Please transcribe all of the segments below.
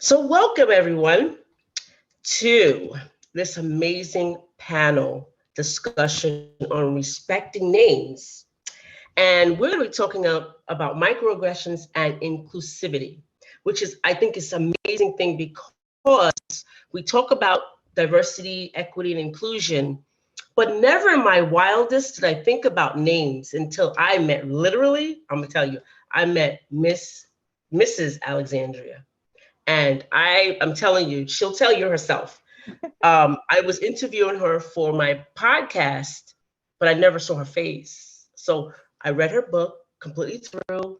So, welcome everyone to this amazing panel discussion on respecting names. And we're going to be talking about microaggressions and inclusivity, which is, I think, is an amazing thing because we talk about diversity, equity, and inclusion, but never in my wildest did I think about names until I met, literally, I'm going to tell you, I met Mrs. Alexandria. And I'm telling you, she'll tell you herself. I was interviewing her for my podcast, but I never saw her face. So I read her book completely through.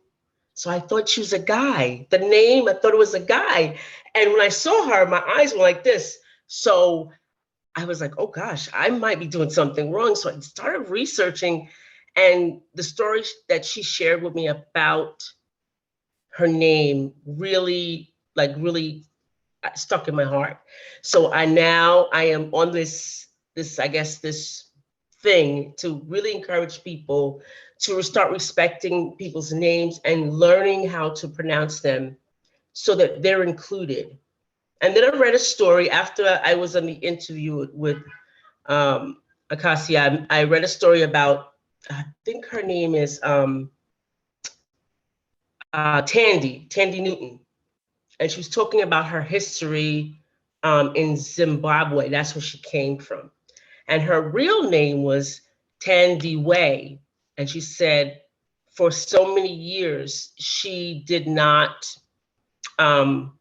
So I thought she was a guy. The name, I thought it was a guy. And when I saw her, my eyes were like this. So I was like, oh gosh, I might be doing something wrong. So I started researching, and the story that she shared with me about her name really stuck in my heart. So I am on this I guess this thing to really encourage people to start respecting people's names and learning how to pronounce them so that they're included. And then I read a story after I was on the interview with Akassia. I read a story about, I think her name is Tandy Newton, and she was talking about her history in Zimbabwe. That's where she came from. And her real name was Tandy Way. And she said for so many years, she did not, um,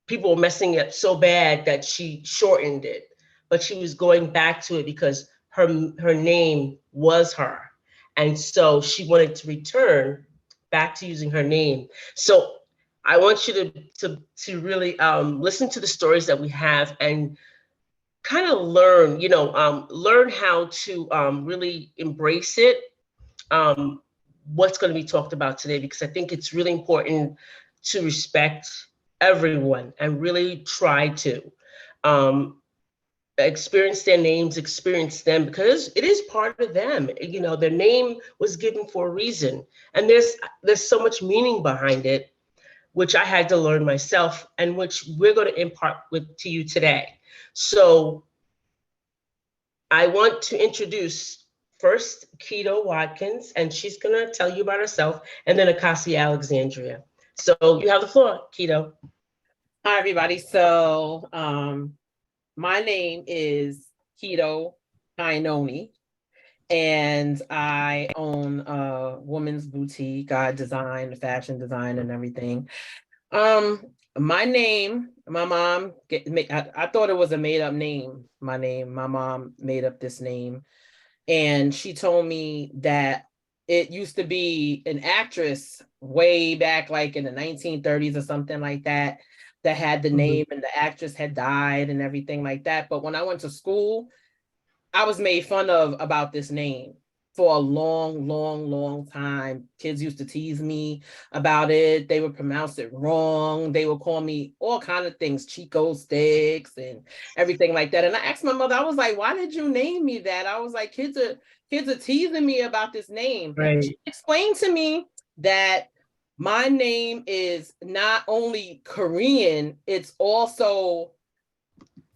people were messing it up so bad that she shortened it. But she was going back to it because her name was her. And so she wanted to return back to using her name. So I want you to really listen to the stories that we have and kind of learn, learn how to really embrace it. Um, what's going to be talked about today, because I think it's really important to respect everyone and really try to experience their names, experience them, because it is part of them. Their name was given for a reason, and there's so much meaning behind it, which I had to learn myself, and which we're going to impart to you today. So I want to introduce first Watkins, and she's going to tell you about herself, and then Akassia Alexandria. So you have the floor, Kito. Hi, everybody. So my name is Kitokainoni, and I own a woman's boutique. I design, fashion design, and everything. My name, my mom, I thought it was a made up name. My mom made up this name, and she told me that it used to be an actress way back, like in the 1930s or something like that, that had the name, and the actress had died and everything like that. But when I went to school, I was made fun of about this name for a long, long, long time. Kids used to tease me about it. They would pronounce it wrong. They would call me all kind of things, Chico sticks and everything like that. And I asked my mother, I was like, why did you name me that? I was like, kids are teasing me about this name. Right. She explained to me that my name is not only Korean, it's also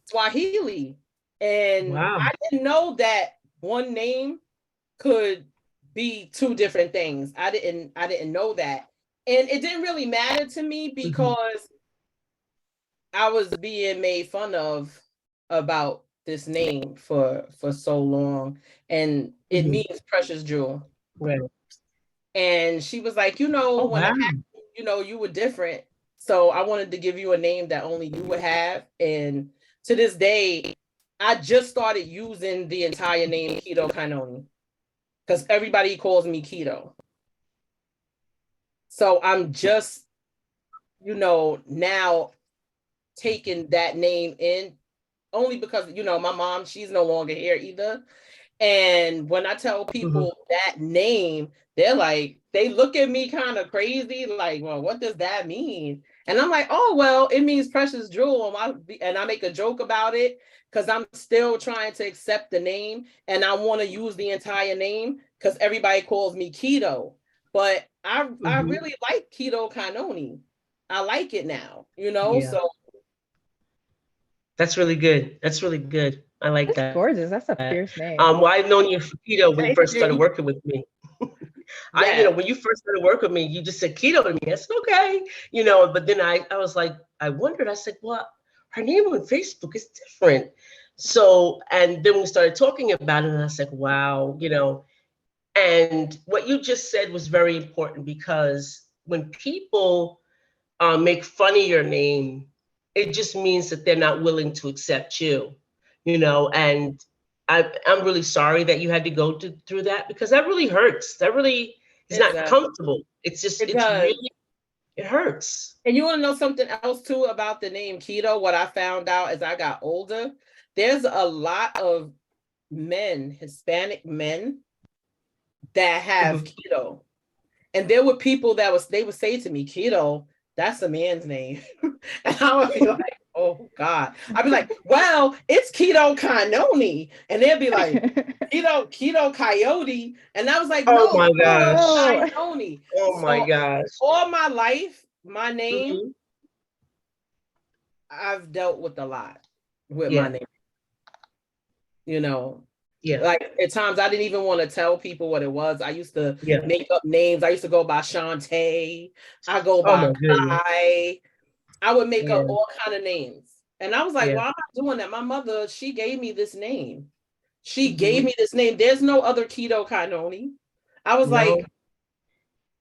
Swahili. And Wow. I didn't know that one name could be two different things. I didn't know that. And it didn't really matter to me because I was being made fun of about this name for so long, and it means precious jewel. Right. And she was like, Oh, when I wow. had you were different. So I wanted to give you a name that only you would have. And to this day, I just started using the entire name Kitokainoni because everybody calls me Kito. So I'm just, now taking that name in only because, my mom, she's no longer here either. And when I tell people that name, they look at me kind of crazy, like, well, what does that mean? And I'm like, oh, well, it means precious jewel. And I make a joke about it because I'm still trying to accept the name, and I want to use the entire name because everybody calls me Keto. But I really like Kitokainoni. I like it now, you know? Yeah. So That's really good. That's really good. I like It's that. gorgeous. That's a fierce name. Well, I've known you, Keto, when you thank first started you. working with me. Yeah. When you first started working with me, you just said Keto to me. I said, okay. But then I was like, I wondered, I said, well, her name on Facebook is different. So, and then we started talking about it, and I said, wow, and what you just said was very important, because when people make fun of your name, it just means that they're not willing to accept you, and I'm really sorry that you had to go through that, because that really hurts. That really is It not does. comfortable. It It's does. really, it hurts. And you want to know something else too about the name Keto? What I found out as I got older, there's a lot of men, Hispanic men, that have Keto. And there were people they would say to me, Keto, that's a man's name. And I would be like, oh God. I'd be like, well, it's Kitokainoni. And they'd be like, Keto Coyote. And I was like, Oh no, my gosh. Kitokainoni. Oh my So gosh. all my life, my name, Mhm. I've dealt with a lot with Yeah. my name. Yeah. Like at times I didn't even want to tell people what it was. I used to Yeah. make up names. I used to go by Shantae. I go Oh by my goodness. Kai. I would make Yeah. up all kind of names. And I was like, Yeah. why am I doing that? My mother, she gave me this name. She Mhm. gave me this name. There's no other Kitokainoni. I was like, No.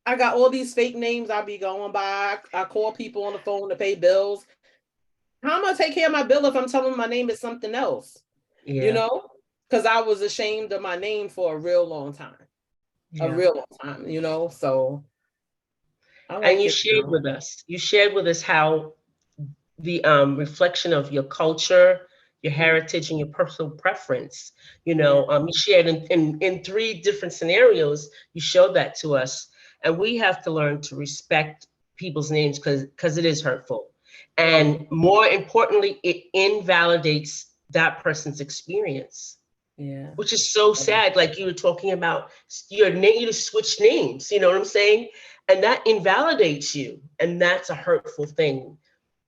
I got all these fake names I be going by. I call people on the phone to pay bills. How am I take care of my bill if I'm telling them my name is something else? Yeah. Because I was ashamed of my name for a real long time. A Yeah. real long time, so I And like you it shared now. with us. You shared with us how the reflection of your culture, your heritage, and your personal preference. You shared in three different scenarios. You showed that to us, and we have to learn to respect people's names, because it is hurtful, and more importantly, it invalidates that person's experience. Yeah. Which is so sad. Like you were talking about your name, you switch names, you know what I'm saying? And that invalidates you. And that's a hurtful thing,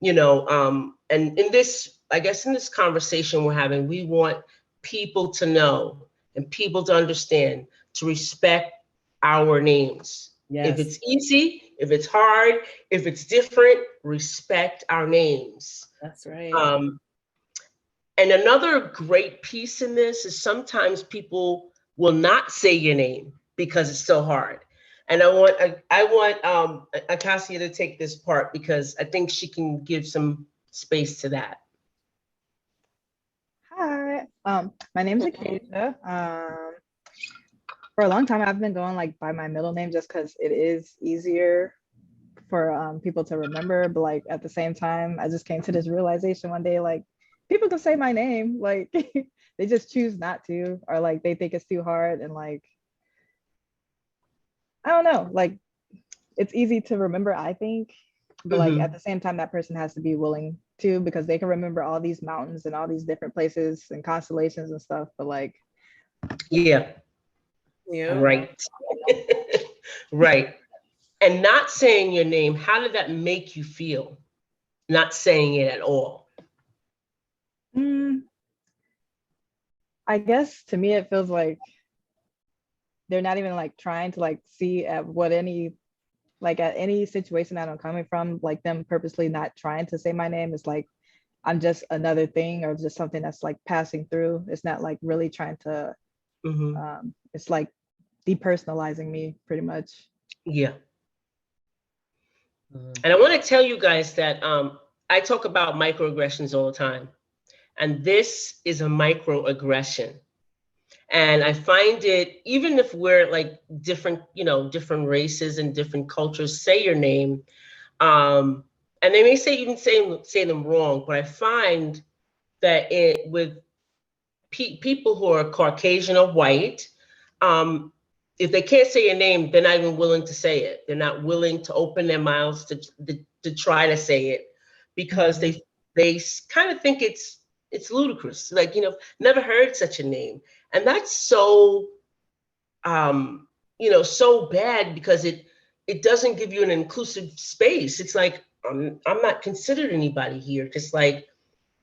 and in this, I guess in this conversation we're having, we want people to know and people to understand, to respect our names. If Yes. it's easy, if it's hard, if it's different, respect our names. That's right. And another great piece in this is sometimes people will not say your name because it's so hard. And I want Akassia to take this part, because I think she can give some space to that. Hi, my name's Akassia. For a long time, I've been going like by my middle name just because it is easier for people to remember. But like at the same time, I just came to this realization one day, like people can say my name, like they just choose not to, or like they think it's too hard, and like I don't know, like it's easy to remember, I think, but like at the same time, that person has to be willing to, because they can remember all these mountains and all these different places and constellations and stuff, but like Yeah. Right. Right. And not saying your name, how did that make you feel? Not saying it at all. I guess to me it feels like they're not even like trying to like see at what any, like at any situation that I'm coming from, like them purposely not trying to say my name is like I'm just another thing, or just something that's like passing through. It's not like really trying to it's like depersonalizing me pretty much. Yeah. And I want to tell you guys that I talk about microaggressions all the time. And this is a microaggression. And I find it, even if we're like different, different races and different cultures say your name, and they may say them wrong, but I find that with people who are Caucasian or white, if they can't say your name, they're not even willing to say it. They're not willing to open their mouths to try to say it, because they kind of think it's ludicrous. Like, never heard such a name. And that's so, so bad, because it doesn't give you an inclusive space. It's like, I'm not considered anybody here, just like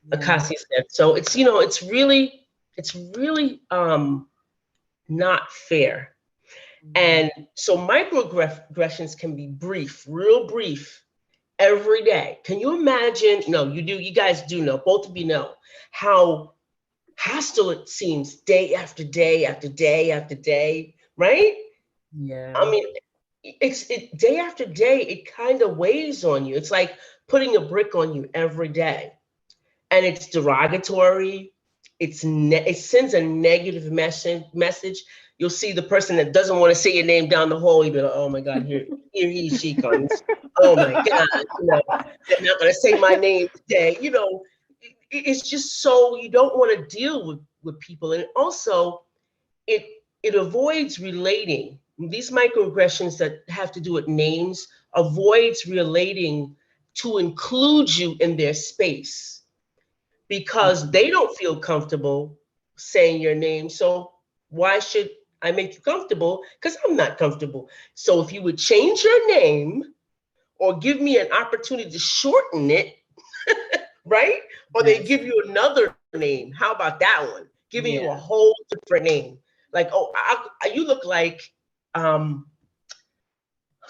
Yeah. Akassia said. So it's, you know, it's really not fair. And so microaggressions can be brief, real brief, every day. Can you imagine? No, you do. You guys do know. Both of you know how hostile it seems day after day after day after day, right? Yeah. I mean, it day after day, it kind of weighs on you. It's like putting a brick on you every day, and it's derogatory. It sends a negative message. You'll see the person that doesn't want to say your name down the hall. You'll be like, oh my God, here she comes. Oh my God, you know, they're not gonna say my name today. You know, it's just so you don't want to deal with people, and also it it avoids relating. These microaggressions that have to do with names avoids relating to include you in their space because they don't feel comfortable saying your name. So why should I make you comfortable? Because I'm not comfortable. So if you would change your name or give me an opportunity to shorten it, right? Or they Yes. give you another name. How about that one? Giving you a Yeah. whole different name. Like, oh, you look like, um,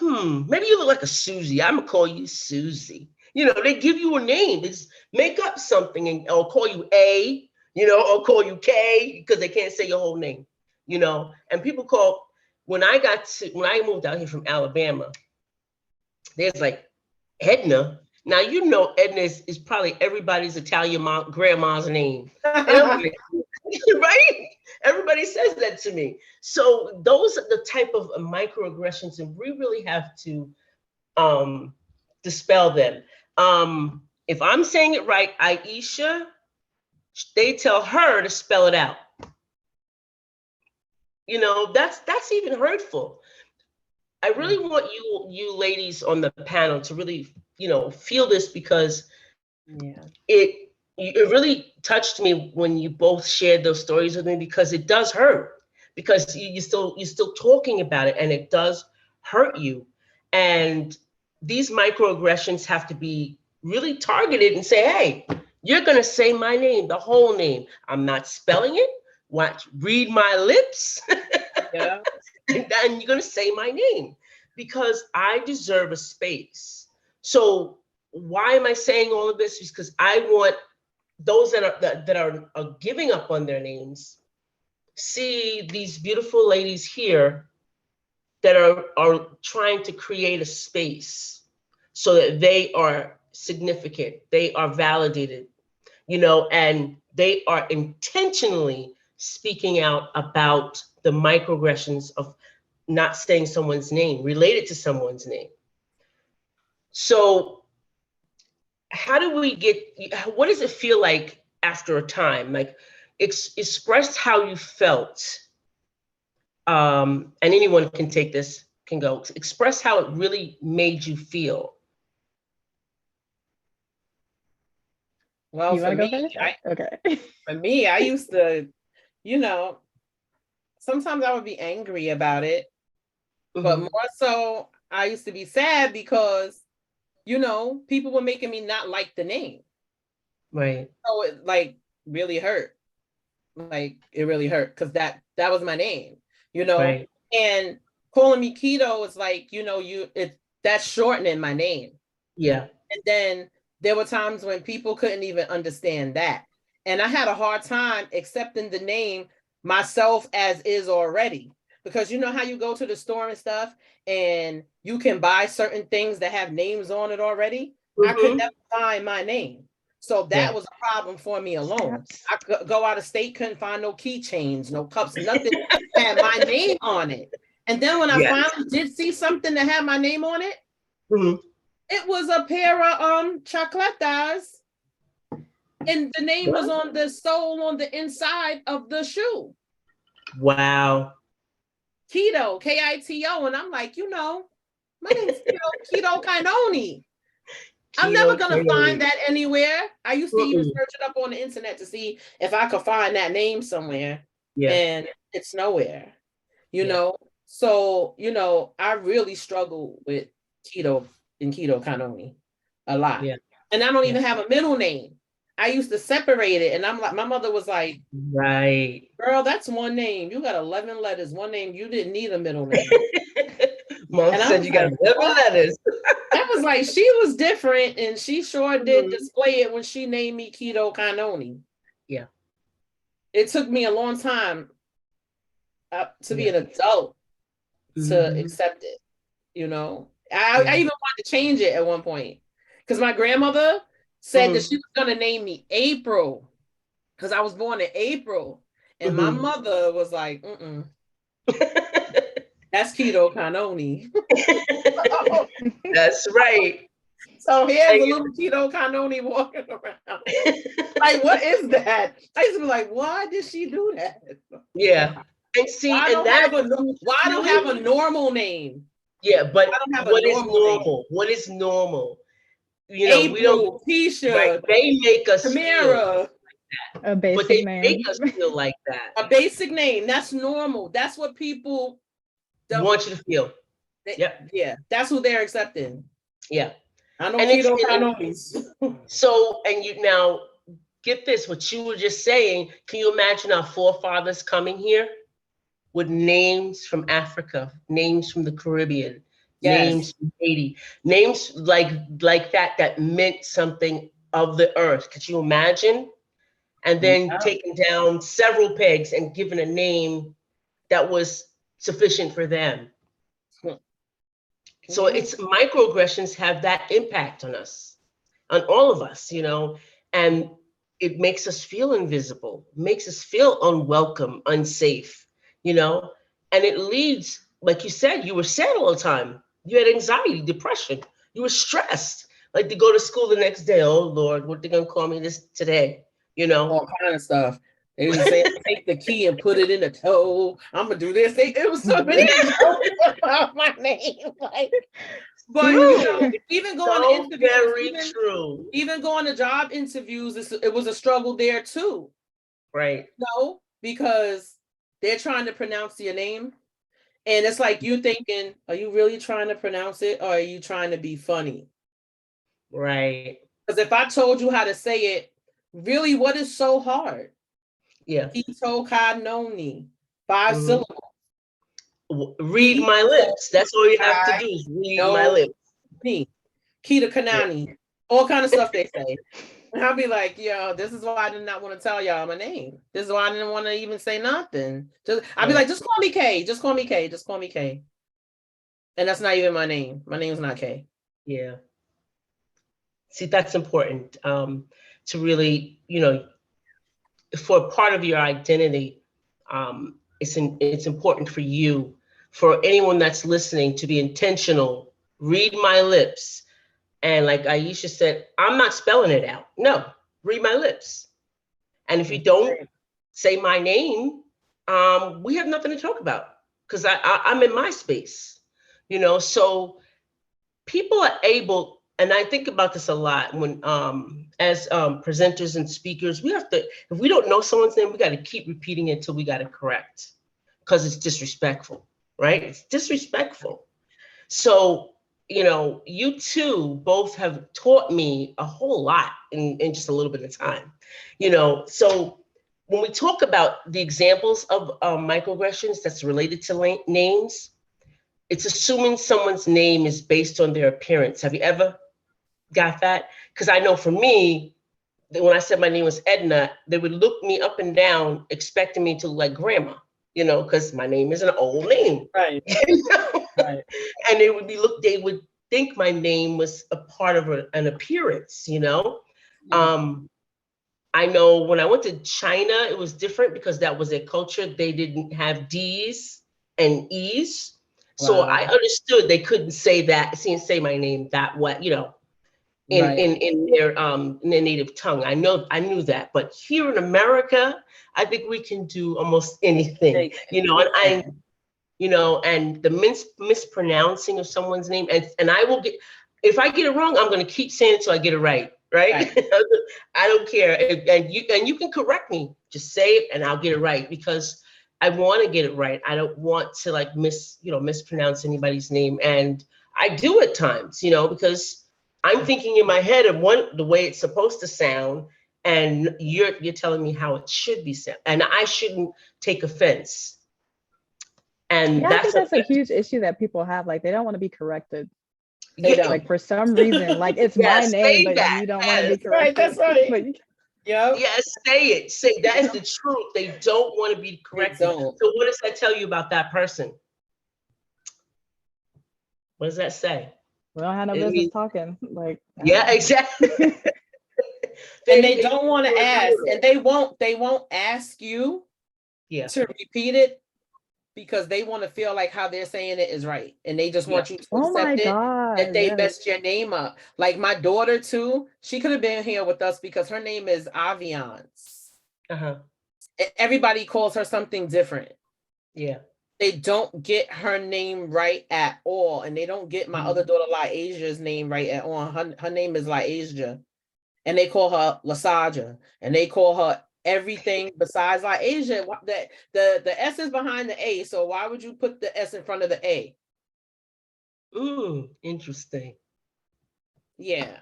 maybe you look like a Susie. I'm gonna call you Susie. You know, they give you a name. They just make up something and or call you A, you know, or call you K because they can't say your whole name, you know. And people call when I moved out here from Alabama, there's like Edna. Now you know Edna is probably everybody's Italian grandma's name. And I'm like, right? Everybody says that to me. So those are the type of microaggressions, and we really have to um, dispel them. If I'm saying it right, Aisha, they tell her to spell it out. You know, that's even hurtful. I really want you ladies on the panel to really, you know, feel this because Yeah. it really touched me when you both shared those stories with me because it does hurt because you're still talking about it and it does hurt you. And these microaggressions have to be really targeted and say, hey, you're going to say my name, the whole name. I'm not spelling it. Read my lips. Yeah. And then you're going to say my name because I deserve a space. So why am I saying all of this? Because I want those that are giving up on their names see these beautiful ladies here that are trying to create a space so that they are significant, they are validated, you know, and they are intentionally speaking out about the microaggressions of not saying someone's name related to someone's name. So how do we get, what does it feel like after a time? Like express how you felt. And anyone can take this, can go, express how it really made you feel. Well, You for want to go me, first? Okay. I used to, you know, sometimes I would be angry about it, but more so, I used to be sad because, you know, people were making me not like the name. Right. So it like really hurt. Like it really hurt because that was my name, you know. Right. And calling me Keto is like, you know, that's shortening my name. Yeah. And then there were times when people couldn't even understand that. And I had a hard time accepting the name myself as is already. Because you know how you go to the store and stuff and you can buy certain things that have names on it already? I could never find my name. So that was a problem for me alone. I could go out of state, couldn't find no keychains, no cups, nothing had my name on it. And then when I finally did see something that had my name on it, it was a pair of chocolatas, and the name was on the sole on the inside of the shoe. Wow. Keto, Kito, and I'm like, you know, my name's Kitokainoni. I'm never gonna find that anywhere. I used to even search it up on the internet to see if I could find that name somewhere, and it's nowhere. You know, so you know, I really struggle with keto and Kitokainoni. a lot. Yeah. And I don't even have a middle name. I used to separate it, and I'm like, my mother was like, right, girl, that's one name. You got 11 letters, one name. You didn't need a middle name. Mom And I said was you got like, 11 what? letters. I was like, she was different, and she sure did display it when she named me Kitokainoni. Yeah. It took me a long time to be an adult to accept it. You know, I even wanted to change it at one point because my grandmother said that she was going to name me April because I was born in April. And my mother was like, that's Kitokainoni. That's right. So here's a little Kitokainoni walking around. Like, what is that? I used to be like, why did she do that? Yeah. And see, why don't have a normal name? Yeah, but what is normal? Name. What is normal? You know, April, we don't. Tisha, right, they make us Tamara, feel like that. A basic but they name. make us feel like that. A basic name. That's normal. That's what people want you to feel. Yeah, that's who they're accepting. Yeah. I know Kitokainonis. So, and you now get this, what you were just saying, can you imagine our forefathers coming here with names from Africa, names from the Caribbean, names from Haiti, names like that meant something of the earth? Could you imagine? And then taking down several pegs and giving a name that was sufficient for them. So it's microaggressions have that impact on us, on all of us, you know, and it makes us feel invisible, makes us feel unwelcome, unsafe, you know, and it leads, like you said, you were sad all the time. You had anxiety, depression, you were stressed, like to go to school the next day. Oh Lord, what they gonna call me this today? You know, all kind of stuff. They would say, take the key and put it in the toe. I'm gonna do this. It was so many jokes about my name. Like, but you know, even going to interviews, even going to job interviews, it was a struggle there too. Right. No, because they're trying to pronounce your name. And it's like you thinking, are you really trying to pronounce it, or are you trying to be funny? Right. Because if I told you how to say it, really, what is so hard? Yeah. Kitokainoni, 5 syllables. Read my lips. That's all you have to do is read my lips. Kitokainoni, all kind of stuff they say. And I'll be like, yo, this is why I did not want to tell y'all my name. This is why I didn't want to even say nothing. I'll be like, just call me K. Just call me K. Just call me K. And that's not even my name. My name's not K. Yeah. See, that's important to really, you know, for part of your identity, it's important for you, for anyone that's listening, to be intentional. Read my lips. And like Aisha said, I'm not spelling it out. No, read my lips. And if you don't say my name, we have nothing to talk about because I'm in my space, you know. So people are able, and I think about this a lot when, as presenters and speakers, we have to, if we don't know someone's name, we got to keep repeating it until we got it correct, because it's disrespectful, right? It's disrespectful. So, you know, you two both have taught me a whole lot in just a little bit of time, you know. So when we talk about the examples of microaggressions that's related to names, it's assuming someone's name is based on their appearance. Have you ever got that? Because I know for me, when I said my name was Edna, they would look me up and down expecting me to look like grandma, you know, because my name is an old name. Right. You know? Right. And they would think my name was a part of an appearance, you know. Mm-hmm. I know when I went to China, it was different because that was their culture. They didn't have D's and E's. Wow. So I understood they couldn't say my name that way, you know, in their native tongue. I knew that. But here in America, I think we can do almost anything, you know, and the mispronouncing of someone's name, and I will get, if I get it wrong, I'm going to keep saying it till I get it right. I don't care, and you can correct me. Just say it, and I'll get it right, because I want to get it right. I don't want to like mispronounce anybody's name, and I do at times, you know, because I'm thinking in my head of the way it's supposed to sound, and you're telling me how it should be sound, and I shouldn't take offense. And Yeah, I think that's a huge issue that people have. Like, they don't want to be corrected. They don't. Like, for some reason, like, it's my Yes, name, say but that. you don't want to be Yes. corrected. That's right. But you- Yep. Yes, say it. Say that is the truth. They don't want to be corrected. don't. So what does that tell you about that person? What does that say? we don't have no I business mean, talking. Like, yeah, exactly. And they don't want to ask, and they won't ask you Yeah. to repeat it because they want to feel like how they're saying it is right, and they just want you to oh my accept it God. that they yes. messed your name up. Like my daughter too, she could have been here with us because her name is Aviance. Uh-huh. Everybody calls her something different. Yeah. They don't get her name right at all, and they don't get my other daughter Laasia's name right at all. Her name is Laasia, and they call her Lasaja, and they call her everything besides Laasia. The S is behind the A, so why would you put the S in front of the A? Interesting. Yeah.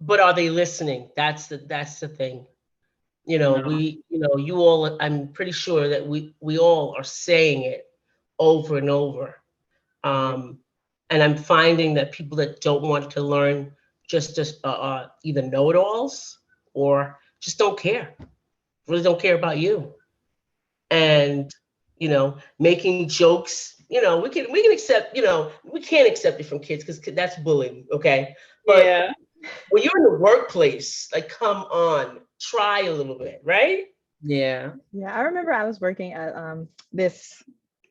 But are they listening? That's the thing. You know, No. you all, I'm pretty sure that we all are saying it over and over. And I'm finding that people that don't want to learn just either know-it-alls or just don't care, really don't care about you. And, making jokes, we can accept, we can't accept it from kids because that's bullying, okay? But yeah. when you're in the workplace, like, come on, try a little bit, right? Yeah. Yeah, I remember I was working at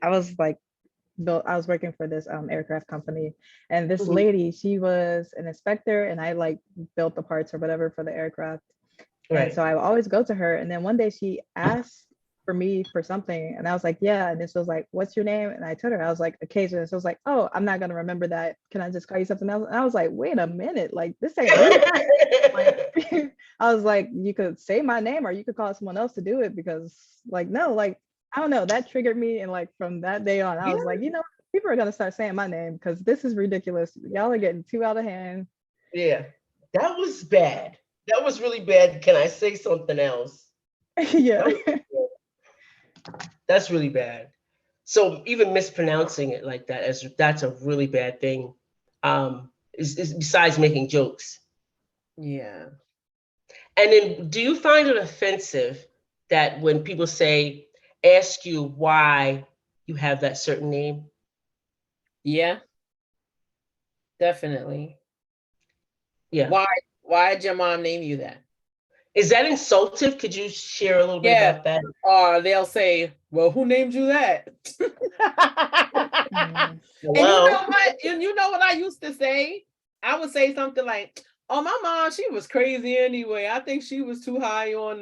I was working for this aircraft company, and this Mhm. lady, she was an inspector, and I like built the parts or whatever for the aircraft. And Right. so I would always go to her, and then one day she asked for me for something, and I was like, yeah. And then she was like, what's your name? And I told her, I was like, Acacia. And so I was like, oh, I'm not gonna remember that. Can I just call you something else? And I was like, wait a minute, like, this ain't me. Like, I was like, you could say my name or you could call someone else to do it, because like, no, like, I don't know, that triggered me. And like from that day on, I was like, people are gonna start saying my name because this is ridiculous. Y'all are getting too out of hand. Yeah, that was bad. That was really bad. Can I say something else? Yeah. That's really bad. So even mispronouncing it like that's a really bad thing. Is besides making jokes. Yeah. And then, do you find it offensive that when people ask you why you have that certain name? Yeah. Definitely. Yeah. Why did your mom name you that? Is that insultive? Could you share a little bit about that? Or they'll say, well, who named you that? And you know what? And you know what I used to say? I would say something like, oh, my mom, she was crazy anyway. I think she was too high on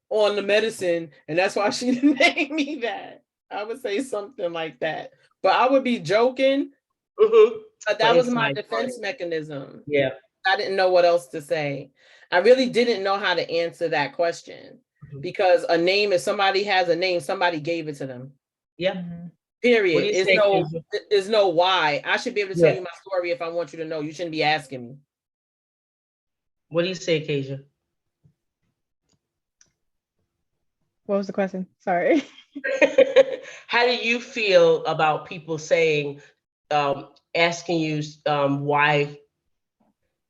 the medicine, and that's why she named me that. I would say something like that. But I would be joking. But that was my defense mechanism. Yeah. I didn't know what else to say. I really didn't know how to answer that question, because a name, if somebody has a name, somebody gave it to them. Yeah. Period. There's no why. I should be able to tell you my story if I want you to know. You shouldn't be asking me. What do you say, Acacia? What was the question? Sorry. How do you feel about people saying, asking you why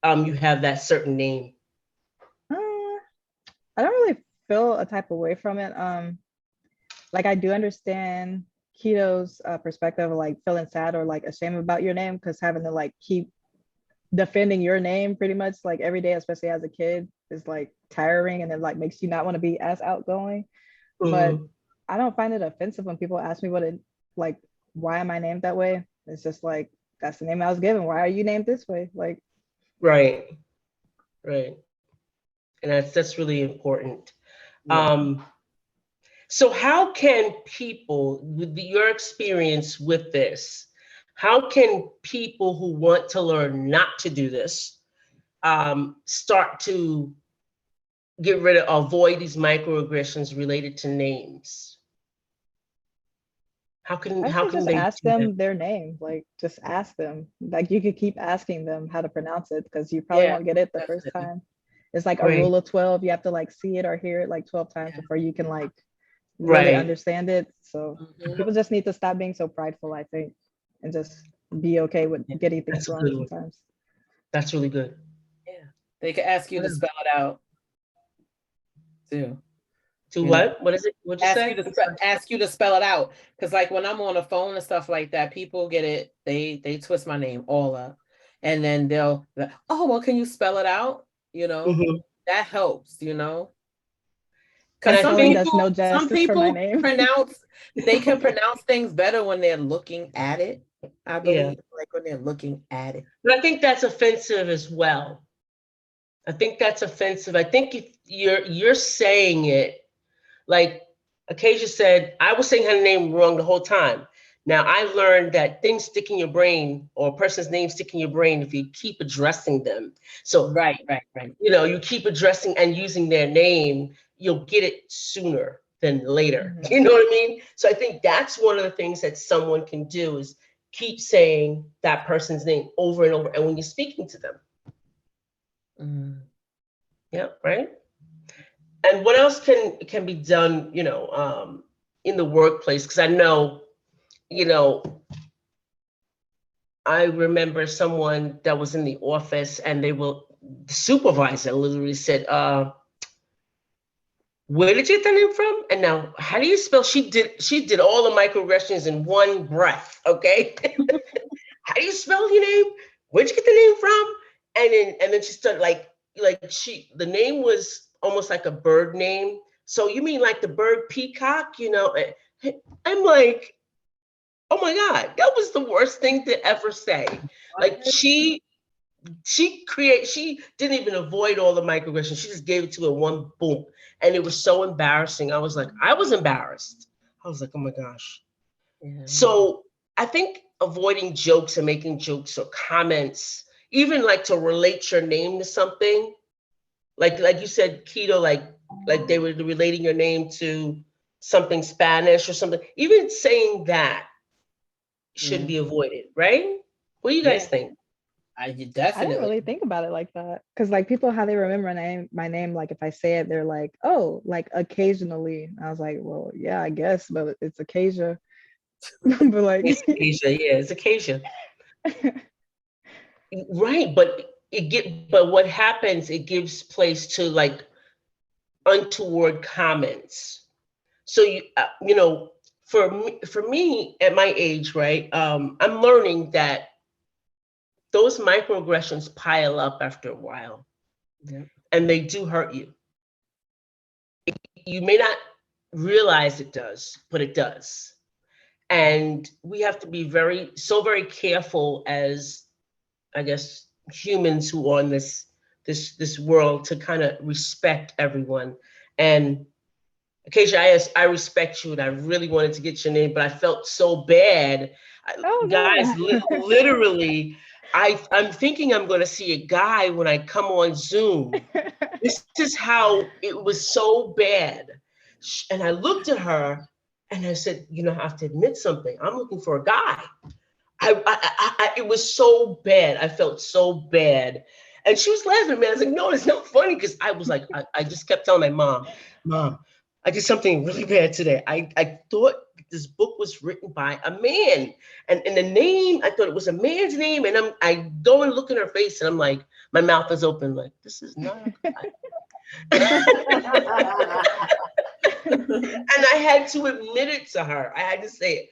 you have that certain name? I don't really feel a type of way from it. Like, I do understand Keto's perspective of like feeling sad or like ashamed about your name, because having to like keep defending your name pretty much like every day, especially as a kid, is like tiring, and it like makes you not want to be as outgoing. But I don't find it offensive when people ask me why am I named that way? It's just like, that's the name I was given. Why are you named this way? Like, right. And that's really important. So how can people, with your experience with this, how can people who want to learn not to do this start to avoid these microaggressions related to names? I how say can just they ask do that? them their name. Like just ask them. Like you could keep asking them how to pronounce it because you probably Yeah, won't get it the first definitely. time. It's like a Right. rule of 12. You have to like see it or hear it like 12 times Yeah. before you can like really Right. understand it. So Mhm. people just need to stop being so prideful, I think, and just be okay with Yeah. getting things That's a wrong good one. sometimes. That's really good. Yeah. They could ask you to Yeah. spell it out too. Do You know, what? What is it? What'd you say? I'm sorry. ask you to spell it out. Because like when I'm on the phone and stuff like that, people get it, they twist my name all up. And then they'll, oh, well, can you spell it out? You know, Mhm. that helps, you know. And Because I Spelling does no some justice for my people name. they can pronounce things better when they're looking at it. I yeah, believe, like when they're looking at it. but I think that's offensive as well. I think that's offensive. I think if you're saying it like Acacia said, I was saying her name wrong the whole time. Now I learned that things stick in your brain, or a person's name stick in your brain if you keep addressing them. So Right, right, right. you keep addressing and using their name, you'll get it sooner than later. Mhm. You know what I mean? So I think that's one of the things that someone can do is keep saying that person's name over and over. And when you're speaking to them, Mm. yeah, right. And what else can be done, in the workplace? Because I know, you know, I remember someone that was in the office and the supervisor literally said, where did you get the name from? And now, how do you spell? She did all the microaggressions in one breath. Okay, how do you spell your name? Where'd you get the name from? And then she started the name was almost like a bird name. So you mean like the bird peacock? I'm like, oh my god, that was the worst thing to ever say. Like What? she didn't even avoid all the microaggressions. She just gave it to her one boom. And it was so embarrassing. I was embarrassed. I was like, oh my gosh. Yeah. So I think avoiding jokes and making jokes or comments, even like to relate your name to something, like you said, Keto, like they were relating your name to something Spanish or something. Even saying that should Mm. be avoided, right? What do you guys Yeah, think? you I didn't definitely. really think about it like that. Cause like people how they remember my name, like if I say it, they're like, oh, like occasionally. I was like, well, yeah, I guess, but it's Acacia. But It's like Acacia, yeah, it's Acacia. Right, but what happens, it gives place to like untoward comments. So for me at my age, right, I'm learning that those microaggressions pile up after a while Yeah. and they do hurt you. You may not realize it does, but it does. And we have to be very careful as, I guess, humans who are in this world to kind of respect everyone. And occasionally, I respect you, and I really wanted to get your name, but I felt so bad. oh Guys, no. literally, I'm thinking I'm going to see a guy when I come on Zoom. This is how it was so bad. And I looked at her and I said, I have to admit something. I'm looking for a guy. It was so bad. I felt so bad. And she was laughing at me. I was like, no, it's not funny. Because I was like, I just kept telling my Mom, I did something really bad today. I thought this book was written by a man. And the name, I thought it was a man's name. And I go and look in her face and I'm like, my mouth is open, like, this is not a guy. And I had to admit it to her. I had to say it.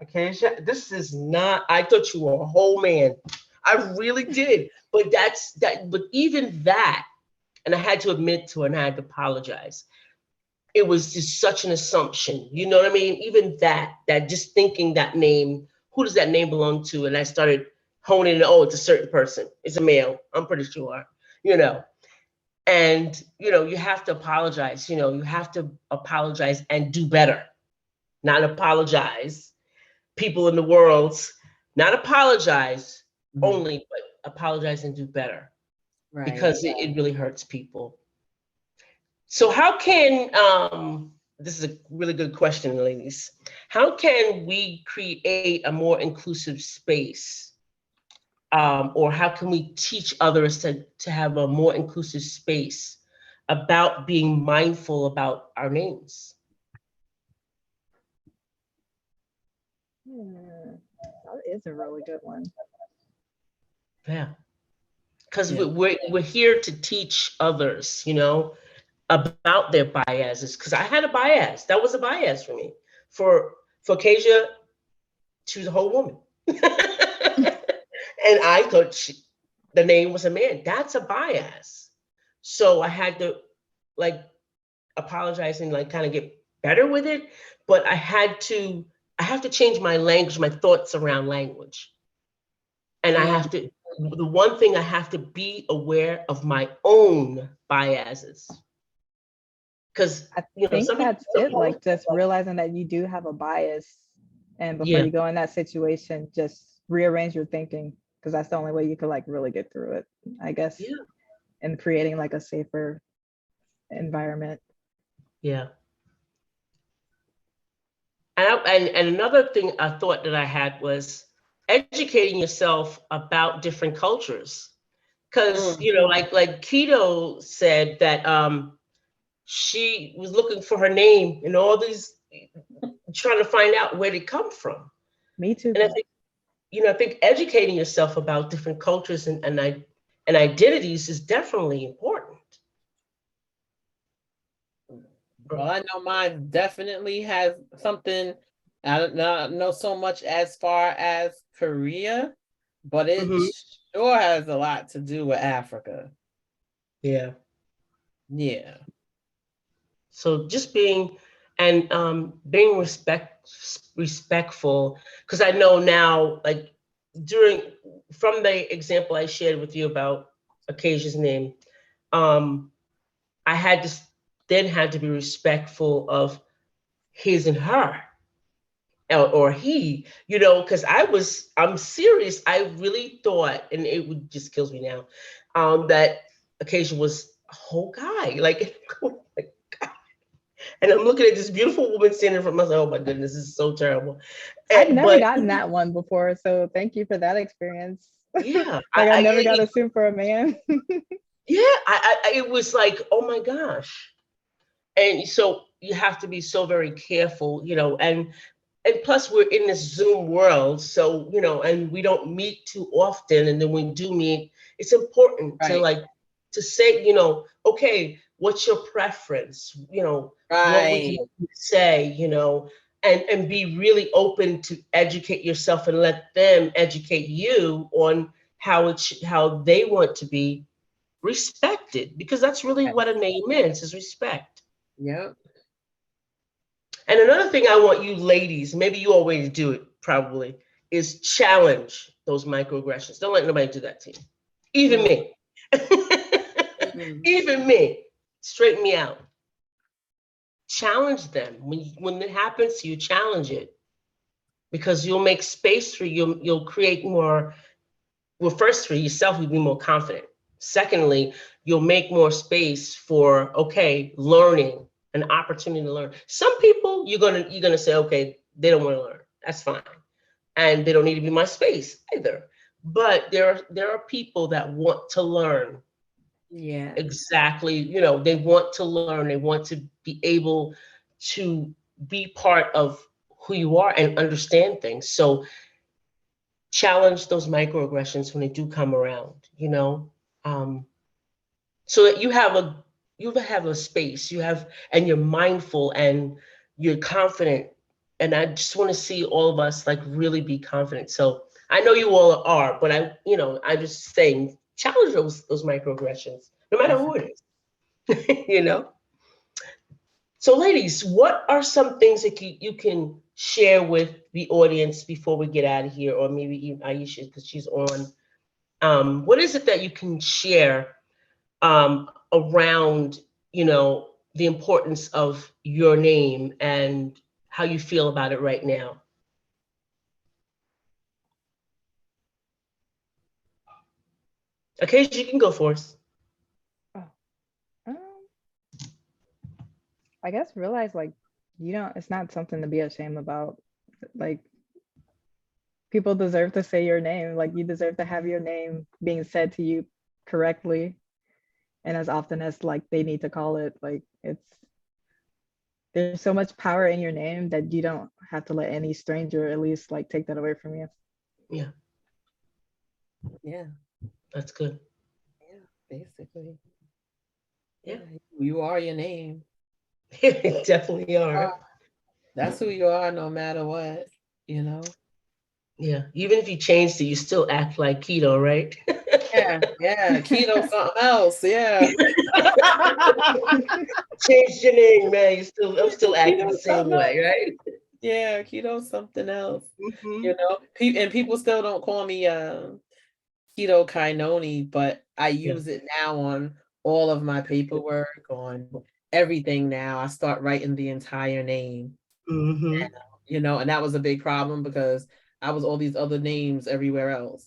Okay, this is not. I thought you were a whole man. I really did. But that's that. But even that, and I had to admit to it, and I had to apologize. It was just such an assumption. You know what I mean? Even that just thinking that name. Who does that name belong to? And I started honing it. Oh, it's a certain person. It's a male. I'm pretty sure. You know. And you have to apologize. You have to apologize and do better. Not apologize people in the world, not apologize Mhm. only, but apologize and do better Right. because it really hurts people. So how can this is a really good question, ladies. How can we create a more inclusive space? Or how can we teach others to have a more inclusive space about being mindful about our names? That is a really good one. Yeah. Because Yeah. we're here to teach others, about their biases. Because I had a bias. That was a bias for me. For Kasia, she was a whole woman. And I thought the name was a man. That's a bias. So I had to like apologize and like kind of get better with it. But I have to change my language, my thoughts around language. And the one thing I have to be aware of my own biases. Because I think that's it, like just realizing that you do have a bias, and before you go in that situation, just rearrange your thinking, because that's the only way you could like really get through it, I guess. Yeah. And creating like a safer environment. Yeah. And another thing I thought that I had was educating yourself about different cultures. Because, like Keto said that she was looking for her name and all these, trying to find out where they come from. Me too. And I think educating yourself about different cultures and identities is definitely important. Well, I know mine definitely has something. I don't know so much as far as Korea, but it sure has a lot to do with Africa. Yeah. Yeah. So just being respectful, because I know now, like from the example I shared with you about Acacia's name, I had to be respectful of his and her, or he, because I'm serious. I really thought, and it would just kills me now, that Acacia was a whole guy, like. And I'm looking at this beautiful woman standing in front of myself. Oh my goodness, this is so terrible. I've never gotten that one before, so thank you for that experience. Yeah, like I never got assumed for a man. Yeah, it was like, oh my gosh. And so you have to be so very careful, and plus we're in this Zoom world, so and we don't meet too often, and then when we do meet, it's important to say, okay, what's your preference? What would you say? And be really open to educate yourself and let them educate you on how they want to be respected, because that's really what a name is respect. Yeah. And another thing I want you ladies, maybe you always do it probably, is challenge those microaggressions. Don't let nobody do that to you. Even me. Even me. Straighten me out. Challenge them. When it happens to you, challenge it. Because you'll make space for you. You'll create more. Well, first for yourself, you'll be more confident. Secondly, you'll make more space for, okay, learning, an opportunity to learn. Some people you're gonna say, okay, they don't want to learn. That's fine. And they don't need to be my space either. But there are people that want to learn. Yeah. Exactly. They want to learn. They want to be able to be part of who you are and understand things. So challenge those microaggressions when they do come around, so that you have a space, and you're mindful and you're confident. And I just want to see all of us like really be confident. So I know you all are, but I'm just saying, challenge those microaggressions, no matter who it is. So ladies, what are some things that you can share with the audience before we get out of here, or maybe even Aisha, because she's on? What is it that you can share around, the importance of your name and how you feel about it right now? Okay, you can go for us. I guess realize like it's not something to be ashamed about. Like, people deserve to say your name. Like, you deserve to have your name being said to you correctly and as often as like they need to call it. Like, there's so much power in your name that you don't have to let any stranger at least like take that away from you. Yeah, Yeah. that's good. Yeah. Basically. Yeah. You are your name. You definitely are. That's who you are no matter what, you know? Yeah. Even if you changed it, you still act like Keto, right? Yeah. Keto something else. Yeah. Change your name, man. I'm still acting the Keto same something way, else. right? Yeah, keto something else. Mm-hmm. You know, and people still don't call me Kitokainoni, but I use it now on all of my paperwork, on everything now. I start writing the entire name. Mm-hmm. And, you know, and that was a big problem because I was all these other names everywhere else.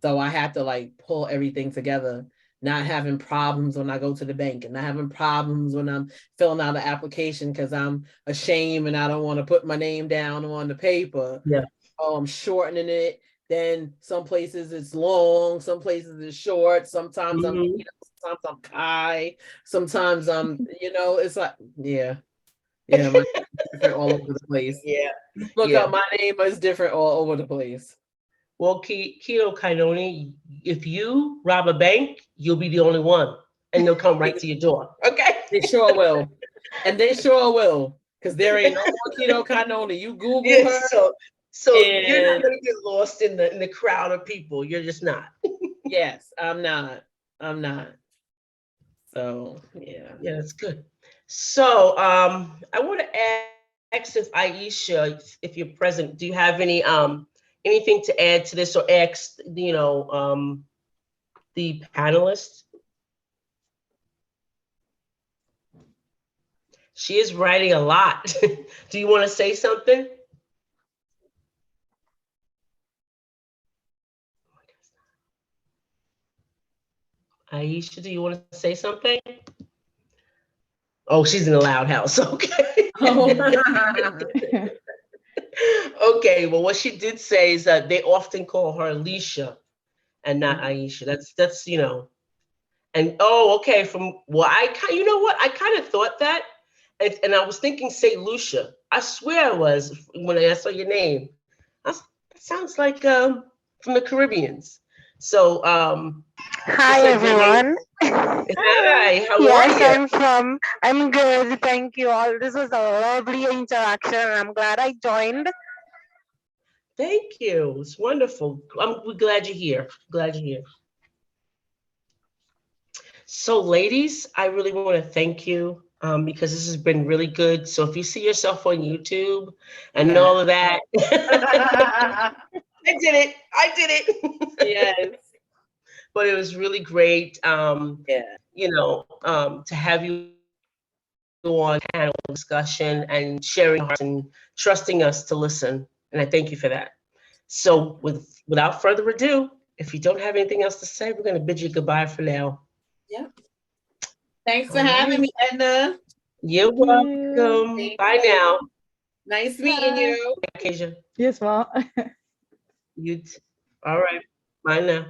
So I had to like pull everything together, not having problems when I go to the bank and not having problems when I'm filling out an application because I'm ashamed and I don't want to put my name down on the paper. Yeah. Oh, I'm shortening it. Then some places it's long, some places it's short. Sometimes I'm, Mm-hmm. sometimes I'm Kai, sometimes I'm, it's like, yeah, my name is different all over the place. Yeah. Look Yeah. up, my name is different all over the place. Well, Kitokainoni, if you rob a bank, you'll be the only one, and they'll come right to your door. Okay. They sure will. And they sure will. Because there ain't no more Kitokainoni. You Google Yes. her. So And you're not gonna get lost in the crowd of people. You're just not. yes, I'm not. I'm not. So yeah. Yeah, that's good. So I want to ask if Aisha, if you're present, do you have anything to add to this or ask, the panelists? She is writing a lot. Do you want to say something? Aisha, do you want to say something? Oh, she's in a loud house. Okay. Okay. Well, what she did say is that they often call her Alicia and not Aisha. That's And okay. You know what? I kind of thought that, and I was thinking Saint Lucia. I swear it was when I saw your name. That sounds like from the Caribbeans. So Hi it's like your name. everyone. Hi, how Yes, are you? I'm good. Thank you all. This was a lovely interaction. I'm glad I joined. Thank you. It's wonderful. We're glad you're here. Glad you're here. So, ladies, I really want to thank you because this has been really good. So, if you see yourself on YouTube and all of that, I did it. I did it. Yes. But it was really great, Yeah. to have you on panel discussion and sharing hearts and trusting us to listen. And I thank you for that. So, without further ado, if you don't have anything else to say, we're going to bid you goodbye for now. Yeah. Thanks for having me, Edna. You're welcome. Bye now. Nice meeting you. Acacia. Yes, well. All right. Bye now.